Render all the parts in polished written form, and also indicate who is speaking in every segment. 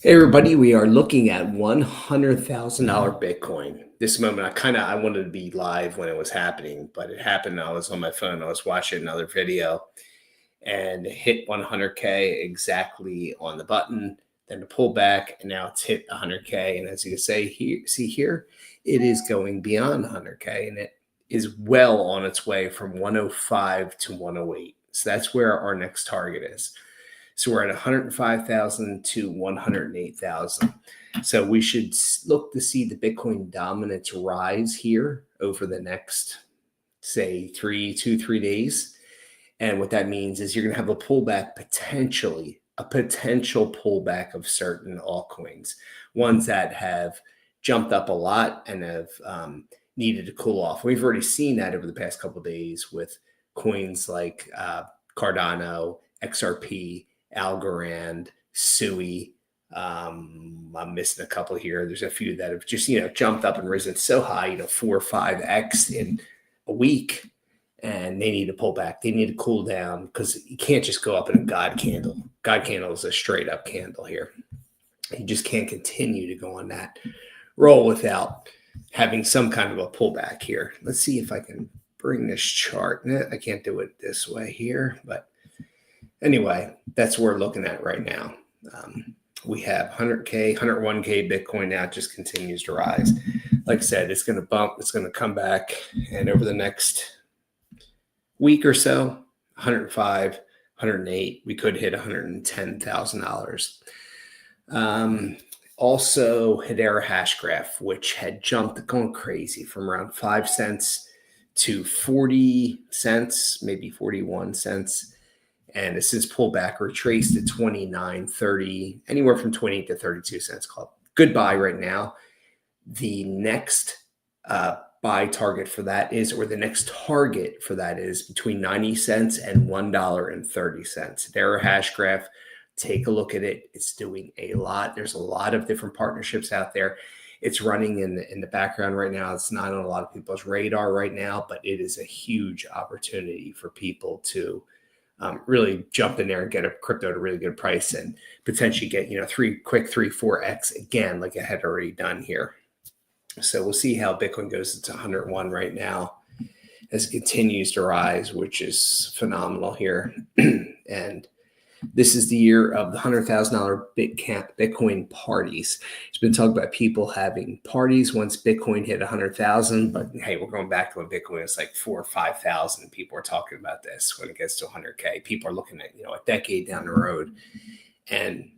Speaker 1: Hey everybody, we are looking at $100,000 Bitcoin. This moment, I wanted to be live when it was happening, but it happened. I was on my phone. I was watching another video, and it hit 100K exactly on the button. Then the pullback, and now it's hit 100K. And as you see here, it is going beyond 100K, and it is well on its way from 105 to 108. So that's where our next target is. So we're at 105,000 to 108,000. So we should look to see the Bitcoin dominance rise here over the next, say, 3 days. And what that means is you're going to have a pullback, potentially a potential pullback of certain altcoins, ones that have jumped up a lot and have needed to cool off. We've already seen that over the past couple of days with coins like Cardano, XRP, Algorand, Sui. I'm missing a couple here. There's a few that have just jumped up and risen so high, 4 or 5x in a week, and they need to pull back. They need to cool down because you can't just go up in a God candle. God candle is a straight up candle here. You just can't continue to go on that roll without having some kind of a pullback here. Let's see if I can bring this chart. I can't do it this way here, but anyway, that's what we're looking at right now. We have 100K, 101K Bitcoin now. It just continues to rise. Like I said, it's going to bump. It's going to come back. And over the next week or so, 105, 108, we could hit $110,000. Also, Hedera Hashgraph, which had jumped going crazy from around 5 cents to 40 cents, maybe 41 cents. And it's since pulled back, retraced to 29, 30, anywhere from 20 to 32 cents club. Good buy right now. The next buy target for that is, or the next target for that is between 90 cents and $1.30. Hedera Hashgraph, take a look at it. It's doing a lot. There's a lot of different partnerships out there. It's running in the background right now. It's not on a lot of people's radar right now, but it is a huge opportunity for people to really jump in there and get a crypto at a really good price and potentially get 3-4x again, like I had already done here. So we'll see how Bitcoin goes. It's 101 right now as it continues to rise, which is phenomenal here. And this is the year of the $100,000 Bitcoin parties. It's been talked about people having parties once Bitcoin hit 100,000, but hey, we're going back to when Bitcoin was like 4,000 or 5,000. People are talking about this when it gets to 100K. People are looking at a decade down the road, and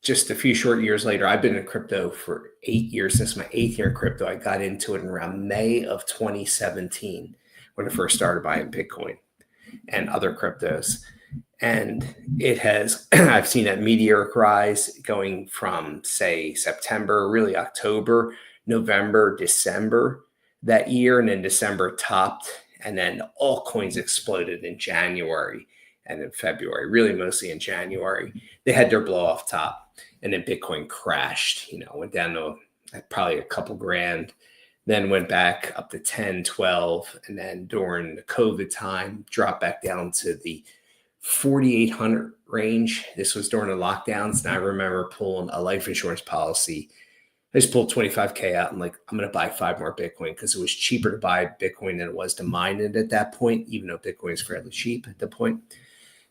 Speaker 1: just a few short years later, I've been in crypto for 8 years. Since my 8th year in crypto, I got into it in around May of 2017 when I first started buying Bitcoin and other cryptos. And it has, I've seen that meteoric rise going from, say, September, really October, November, December that year. And then December topped, and then all coins exploded in January and in February, really mostly in January. They had their blow off top, and then Bitcoin crashed, went down to probably a couple grand, then went back up to 10, 12. And then during the COVID time, dropped back down to the 4,800 range. This was during the lockdowns. And I remember pulling a life insurance policy. I just pulled 25K out and I'm going to buy 5 more Bitcoin because it was cheaper to buy Bitcoin than it was to mine it at that point, even though Bitcoin is fairly cheap at the point.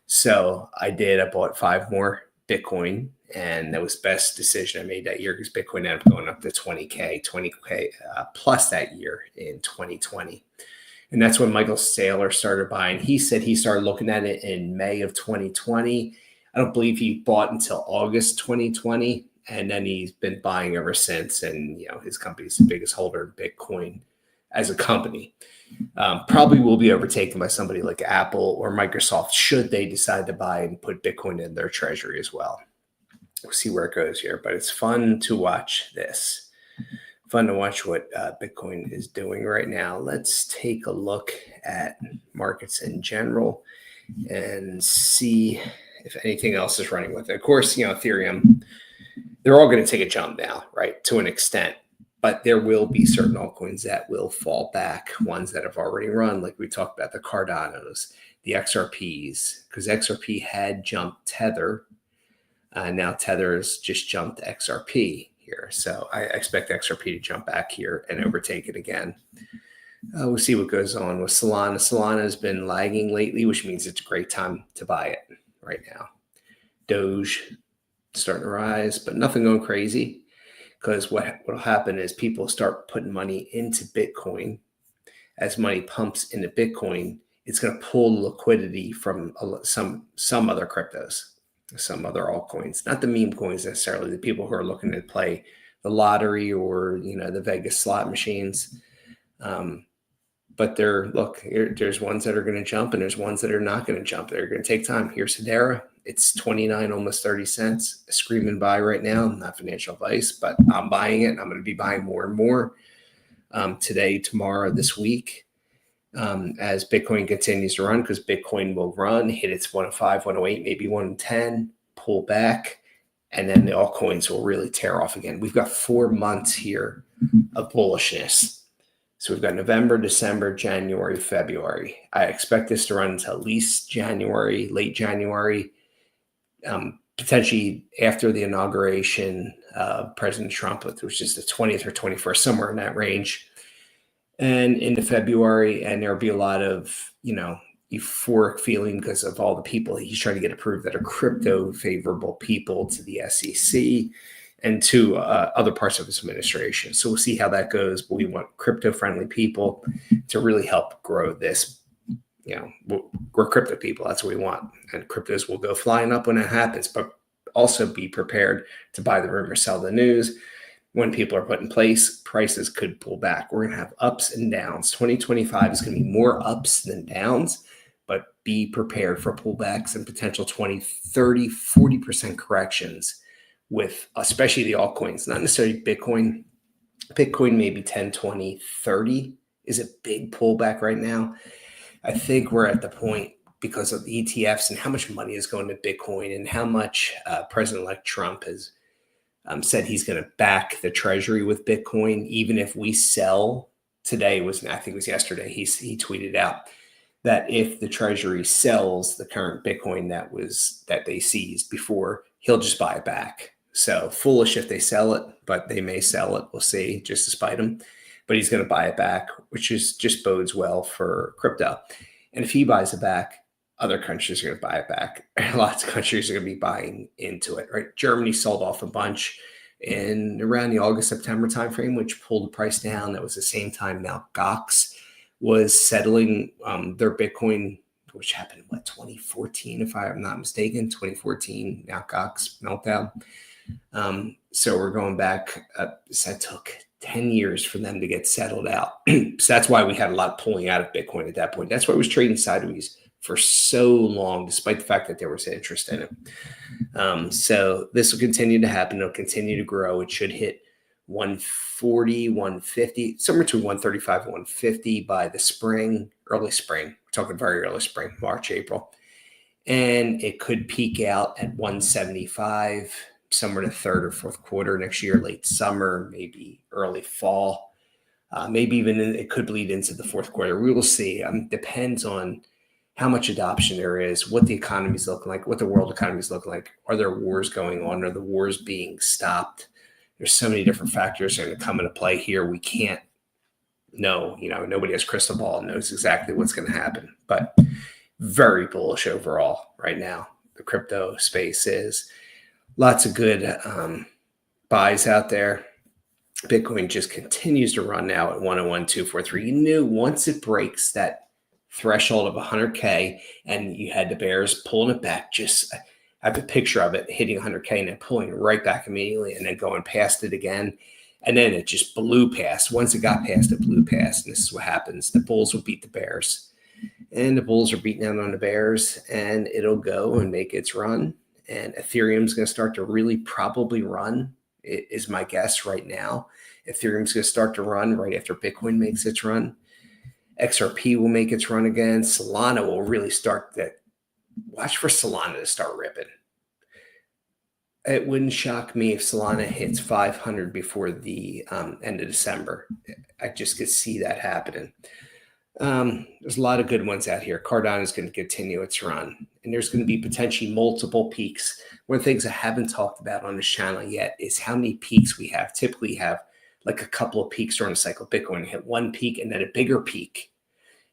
Speaker 1: So I did. I bought 5 more Bitcoin, and that was the best decision I made that year because Bitcoin ended up going up to 20K plus that year in 2020. And that's when Michael Saylor started buying. He said he started looking at it in May of 2020. I don't believe he bought until August 2020. And then he's been buying ever since. And, his company's the biggest holder of Bitcoin as a company. Probably will be overtaken by somebody like Apple or Microsoft should they decide to buy and put Bitcoin in their treasury as well. We'll see where it goes here. But it's fun to watch this. Fun to watch what Bitcoin is doing right now. Let's take a look at markets in general and see if anything else is running with it. Of course, Ethereum, they're all going to take a jump now, right, to an extent. But there will be certain altcoins that will fall back, ones that have already run, like we talked about the Cardanos, the XRPs, because XRP had jumped Tether Now Tether has just jumped XRP here. So I expect XRP to jump back here and overtake it again. We'll see what goes on with Solana. Solana has been lagging lately, which means it's a great time to buy it right now. Doge starting to rise, but nothing going crazy, because what will happen is people start putting money into Bitcoin. As money pumps into Bitcoin, it's going to pull liquidity from some other cryptos, some other altcoins, not the meme coins necessarily, the people who are looking to play the lottery or the Vegas slot machines. But there's ones that are going to jump and there's ones that are not going to jump. They're going to take time. Here's Hedera. It's 29, almost 30 cents. Screaming buy right now. Not financial advice, but I'm buying it. And I'm going to be buying more and more today, tomorrow, this week, as Bitcoin continues to run, because Bitcoin will run, hit its 105, 108, maybe 110, pull back, and then the altcoins will really tear off again. We've got 4 months here of bullishness. So we've got November, December, January, February. I expect this to run until at least January, late January, potentially after the inauguration of President Trump, which is the 20th or 21st, somewhere in that range, and into February. And there'll be a lot of, euphoric feeling because of all the people he's trying to get approved that are crypto favorable people to the SEC and to other parts of his administration. So we'll see how that goes. But we want crypto-friendly people to really help grow this. We're crypto people. That's what we want. And cryptos will go flying up when it happens. But also be prepared to buy the rumor, sell the news. When people are put in place, prices could pull back. We're going to have ups and downs. 2025 is going to be more ups than downs. But be prepared for pullbacks and potential 20, 30, 40% corrections, with especially the altcoins, not necessarily Bitcoin. Bitcoin maybe 10, 20, 30 is a big pullback right now. I think we're at the point, because of the ETFs and how much money is going to Bitcoin and how much President-elect Trump has said he's going to back the treasury with Bitcoin. Even if we sell today, I think it was yesterday, he tweeted out that if the treasury sells the current Bitcoin that they seized before, he'll just buy it back. So foolish if they sell it, but they may sell it. We'll see, just to spite him. But he's going to buy it back, which is just bodes well for crypto. And if he buys it back, other countries are going to buy it back. Lots of countries are going to be buying into it, right? Germany sold off a bunch in around the August, September timeframe, which pulled the price down. That was the same time now Gox was settling their Bitcoin, which happened in 2014, if I'm not mistaken, 2014, now Gox meltdown. So we're going back. So that took 10 years for them to get settled out. So that's why we had a lot pulling out of Bitcoin at that point. That's why it was trading sideways for so long, despite the fact that there was interest in it. So this will continue to happen. It'll continue to grow. It should hit 140, 150, somewhere between 135 and 150 by the spring, early spring. We're talking very early spring, March, April. And it could peak out at 175, somewhere in the third or fourth quarter next year, late summer, maybe early fall. Maybe even it could bleed into the fourth quarter. We will see. Depends on how much adoption there is, what the economy is looking like, what the world economy is looking like. Are there wars going on? Are the wars being stopped? There's so many different factors that are going to come into play here. We can't know. Nobody has a crystal ball and knows exactly what's going to happen. But very bullish overall right now. The crypto space is lots of good buys out there. Bitcoin just continues to run now at 101,243. You knew once it breaks that threshold of 100K and you had the bears pulling it back, I have a picture of it hitting 100K and then pulling it right back immediately and then going past it again. And then it just blew past. Once it got past, it blew past. And this is what happens. The bulls will beat the bears. And the bulls are beating down on the bears, and it'll go and make its run. And Ethereum's going to start to really probably run, is my guess right now. Ethereum's going to start to run right after Bitcoin makes its run. XRP will make its run again. Solana will really start that. Watch for Solana to start ripping. It wouldn't shock me if Solana hits 500 before the end of December. I just could see that happening. There's a lot of good ones out here. Cardano is going to continue its run, and there's going to be potentially multiple peaks. One of the things I haven't talked about on this channel yet is how many peaks we have. Typically have like a couple of peaks during a cycle. Bitcoin hit one peak and then a bigger peak,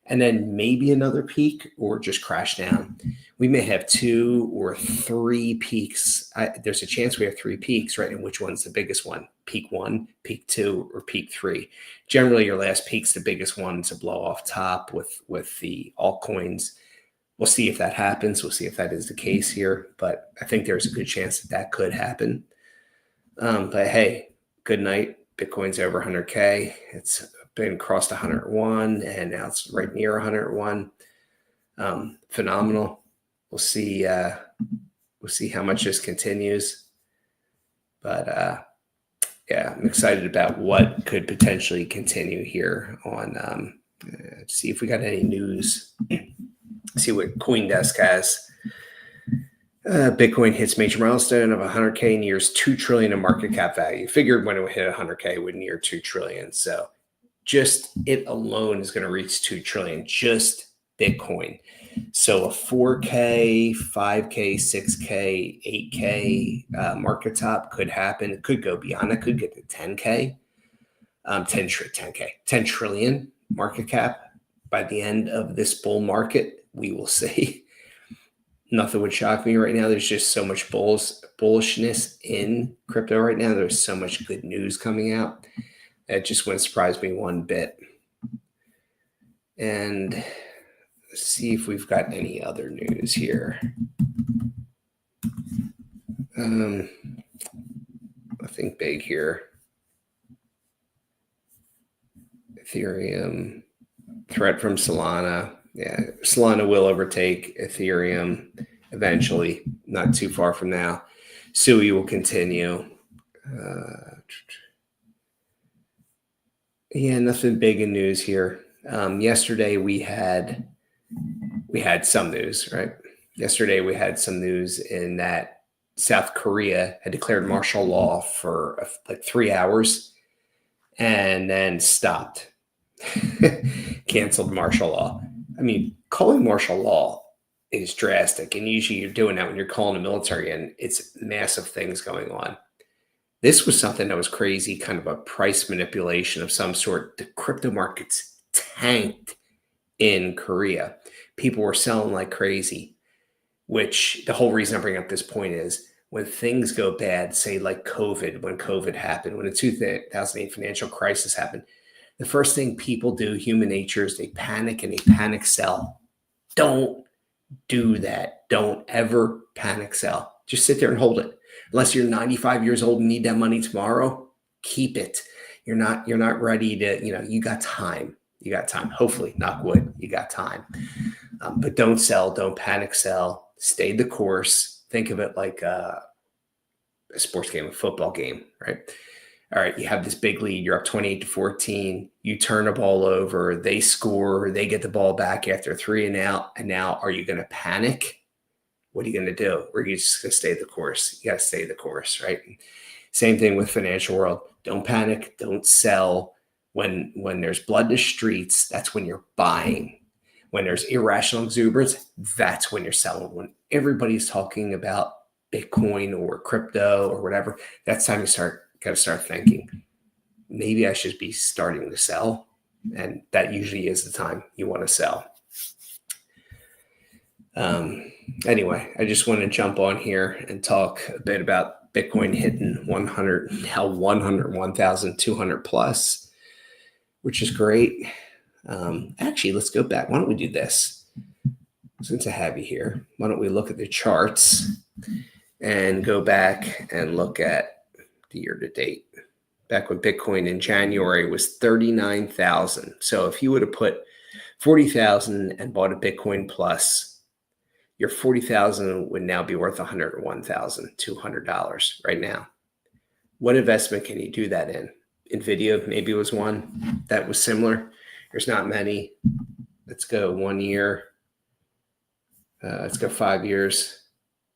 Speaker 1: and then maybe another peak or just crash down. We may have 2 or 3 peaks. There's a chance we have 3 peaks, right? And which one's the biggest one? Peak 1, peak 2, or peak 3. Generally, your last peak's the biggest one to blow off top with the altcoins. We'll see if that happens. We'll see if that is the case here. But I think there's a good chance that that could happen. But hey, good night. Bitcoin's over 100K. It's been crossed 101 and now it's right near 101. Phenomenal. We'll see how much this continues. But yeah, I'm excited about what could potentially continue here on see if we got any news. See what CoinDesk has. Bitcoin hits major milestone of 100K, nears 2 trillion in market cap value. Figured when it would hit 100K, it would near 2 trillion. So just it alone is going to reach 2 trillion, just Bitcoin. So a 4K, 5K, 6K, 8K market top could happen. It could go beyond. It could get to 10K, 10 trillion market cap by the end of this bull market. We will see. Nothing would shock me right now. There's just so much bullishness in crypto right now. There's so much good news coming out. It just wouldn't surprise me one bit. And let's see if we've got any other news here. Nothing big here. Ethereum, threat from Solana. Yeah, Solana will overtake Ethereum eventually, not too far from now. Sui will continue. Yeah, nothing big in news here. Yesterday we had some news, right? Yesterday we had some news in that South Korea had declared martial law for like 3 hours and then stopped, canceled martial law. I mean, calling martial law is drastic, and usually you're doing that when you're calling the military in. It's massive things going on. This was something that was crazy, kind of a price manipulation of some sort. The crypto markets tanked in Korea. People were selling like crazy, which the whole reason I bring up this point is when things go bad, say like COVID, when COVID happened, when the 2008 financial crisis happened, the first thing people do, human nature, is they panic and they panic sell. Don't do that. Don't ever panic sell. Just sit there and hold it. Unless you're 95 years old and need that money tomorrow, keep it. You're not ready to, you got time. You got time. Hopefully, knock wood, you got time. But don't sell. Don't panic sell. Stay the course. Think of it like a sports game, a football game, right? All right, you have this big lead. You're up 28-14. You turn the ball over. They score. They get the ball back after 3 and out. And now, are you going to panic? What are you going to do? Or are you just going to stay the course? You got to stay the course, right? Same thing with financial world. Don't panic. Don't sell. When there's blood in the streets, that's when you're buying. When there's irrational exuberance, that's when you're selling. When everybody's talking about Bitcoin or crypto or whatever, that's time you got to start thinking, maybe I should be starting to sell. And that usually is the time you want to sell. Anyway, I just want to jump on here and talk a bit about Bitcoin hitting 101,200 plus, which is great. Actually, let's go back. Why don't we do this? Since I have you here, why don't we look at the charts and go back and look at the year to date. Back when Bitcoin in January was 39,000. So if you would have put 40,000 and bought a Bitcoin Plus, your 40,000 would now be worth $101,200 right now. What investment can you do that in? NVIDIA maybe was one that was similar. There's not many. Let's go 1 year. Let's go 5 years.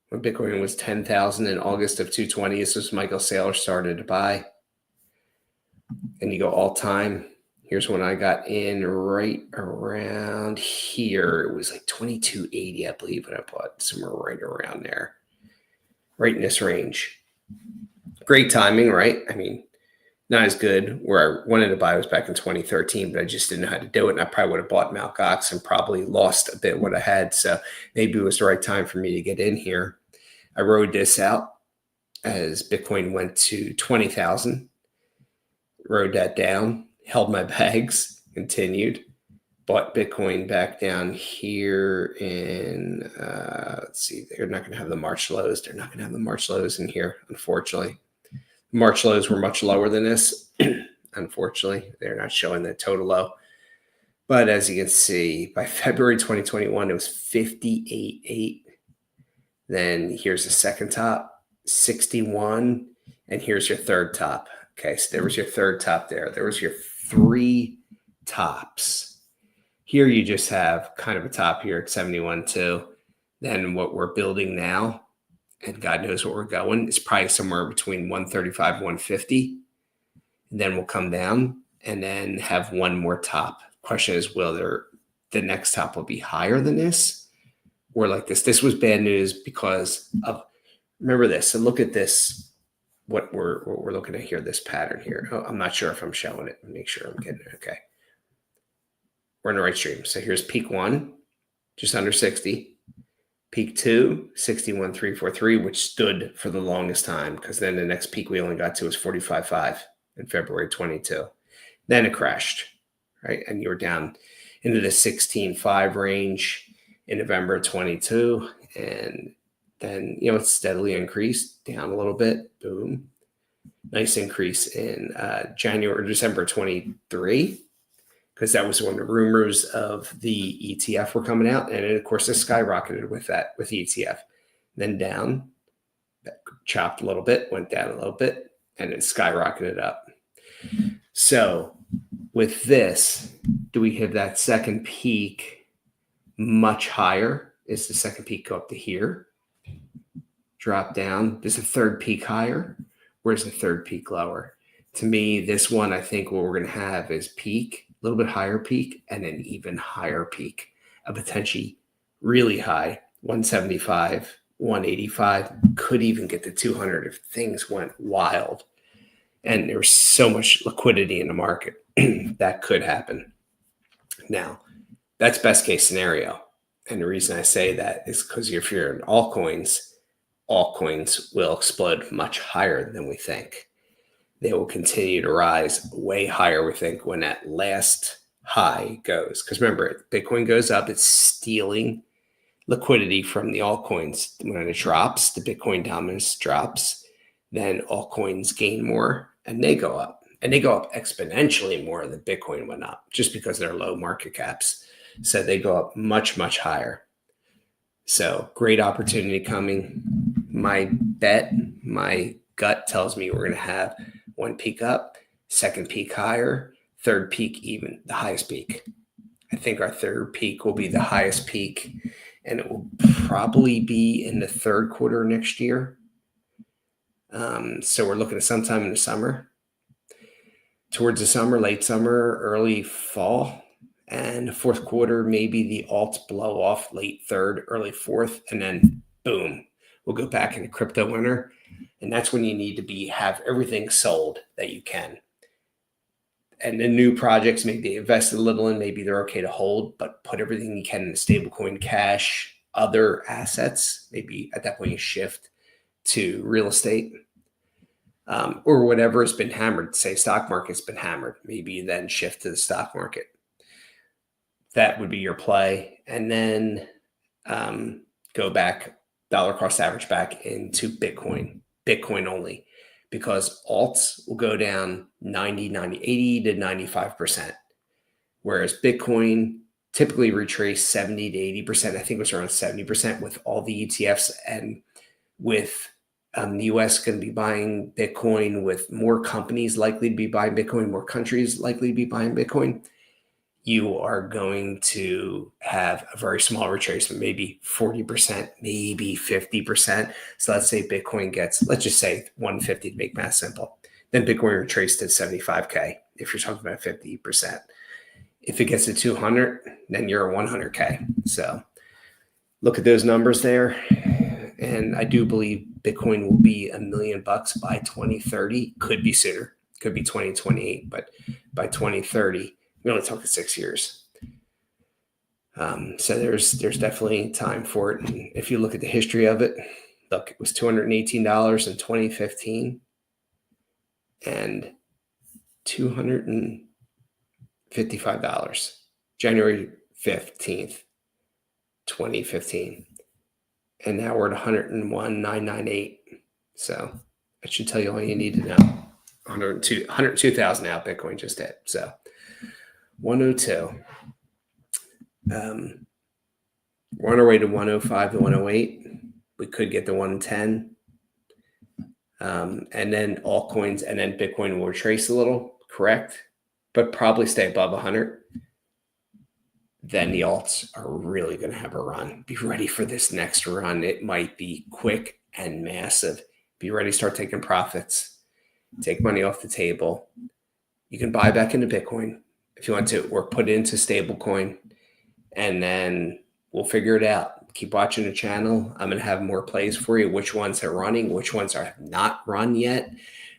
Speaker 1: When Bitcoin was 10,000 in August of 2020, this was Michael Saylor started to buy. And you go all time, Here's when I got in right around here. It was like 22.80, I believe, when I bought somewhere right around there, right in this range. Great timing, right? I mean, not as good. Where I wanted to buy was back in 2013, but I just didn't know how to do it. And I probably would have bought Mt. Gox and probably lost a bit what I had. So maybe it was the right time for me to get in here. I rode this out as Bitcoin went to 20,000, rode that down, held my bags, continued, bought Bitcoin back down here in, let's see, they're not going to have the March lows. They're not going to have the March lows in here, unfortunately. March lows were much lower than this. Unfortunately, they're not showing the total low. But as you can see, by February 2021, it was 58.8. Then here's the second top, 61. And here's your third top. Okay, so there was your third top there. There was your three tops. Here you just have kind of a top here at 71 too. Then what we're building now, and God knows what we're going, is probably somewhere between 135 and 150. And then we'll come down and then have one more top. Question is, will the next top will be higher than this or like this? This was bad news because of, remember this, and look at this, what we're looking at here, this pattern here. Oh, I'm not sure if I'm showing it. Make sure I'm getting it. Okay. We're in the right stream. So here's peak 1, just under 60. Peak 2, 61,343, which stood for the longest time because then the next peak we only got to was 45.5 in February 22. Then it crashed, right? And you were down into the 16.5 range in November 22. And then, it steadily increased down a little bit. Boom. Nice increase in December 23. Because that was when the rumors of the ETF were coming out. And it, of course, it skyrocketed with ETF. Then down, chopped a little bit, went down a little bit, and it skyrocketed up. So with this, do we have that second peak much higher? Is the second peak go up to here? Drop down? Is the third peak higher? Or is the third peak lower? To me, this one, I think what we're going to have is peak, a little bit higher peak, and an even higher peak, a potentially really high 175, 185, could even get to 200 if things went wild. And there was so much liquidity in the market that could happen. Now, that's best case scenario. And the reason I say that is because if you're in altcoins will explode much higher than we think. They will continue to rise way higher, we think, when that last high goes. Because remember, Bitcoin goes up, it's stealing liquidity from the altcoins. When it drops, the Bitcoin dominance drops, then altcoins gain more and they go up. And they go up exponentially more than Bitcoin went up just because they're low market caps. So they go up much, much higher. So great opportunity coming. My gut tells me we're going to have one peak up, second peak higher, third peak even, the highest peak. I think our third peak will be the highest peak, and it will probably be in the third quarter next year. So we're looking at sometime in the summer, towards the summer, late summer, early fall, and the fourth quarter, maybe the alts blow off late third, early fourth, and then boom, we'll go back into crypto winter. And that's when you need to have everything sold that you can. And the new projects, maybe invest a little in, maybe they're okay to hold, but put everything you can in stablecoin, cash, other assets. Maybe at that point you shift to real estate or whatever has been hammered. Say stock market's been hammered. Maybe you then shift to the stock market. That would be your play. And then go back, dollar cost average back into Bitcoin only, because alts will go down 80 to 95%, whereas Bitcoin typically retrace 70 to 80%. I think it was around 70% with all the ETFs, and with the US going to be buying Bitcoin, with more companies likely to be buying Bitcoin, more countries likely to be buying Bitcoin, you are going to have a very small retracement, maybe 40%, maybe 50%. So let's say Bitcoin gets, let's just say 150 to make math simple. Then Bitcoin retraced to 75K. if you're talking about 50%. If it gets to 200, then you're a 100K. So look at those numbers there. And I do believe Bitcoin will be $1 million by 2030. Could be sooner. Could be 2028, but by 2030, we're only talking 6 years. So there's definitely time for it. And if you look at the history of it, look, it was $218 in 2015 and $255, January 15th, 2015. And now we're at 101,998. So that should tell you all you need to know. 102,000 now Bitcoin just hit. So 102. We're on our way to 105 to 108. We could get to 110. And then altcoins and then Bitcoin will retrace a little, correct? But probably stay above 100. Then the alts are really going to have a run. Be ready for this next run. It might be quick and massive. Be ready to start taking profits. Take money off the table. You can buy back into Bitcoin if you want to, or put it into stablecoin, and then we'll figure it out. Keep watching the channel. I'm going to have more plays for you, which ones are running, which ones are not run yet,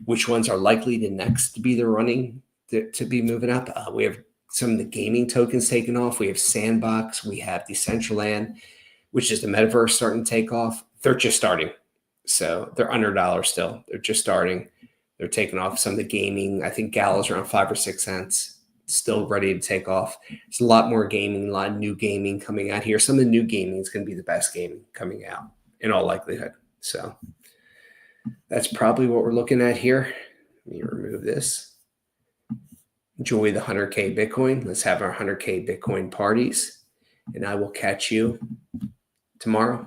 Speaker 1: which ones are likely the next to be the running, to be moving up. We have some of the gaming tokens taken off. We have Sandbox. We have Decentraland, which is the metaverse starting to take off. They're just starting. So they're under $1 still. They're just starting. They're taking off some of the gaming. I think Gala's around 5 or 6 cents. Still ready to take off. There's a lot more gaming, a lot of new gaming coming out here. Some of the new gaming is going to be the best gaming coming out in all likelihood. So that's probably what we're looking at here. Let me remove this. Enjoy the 100K Bitcoin. Let's have our 100K Bitcoin parties. And I will catch you tomorrow.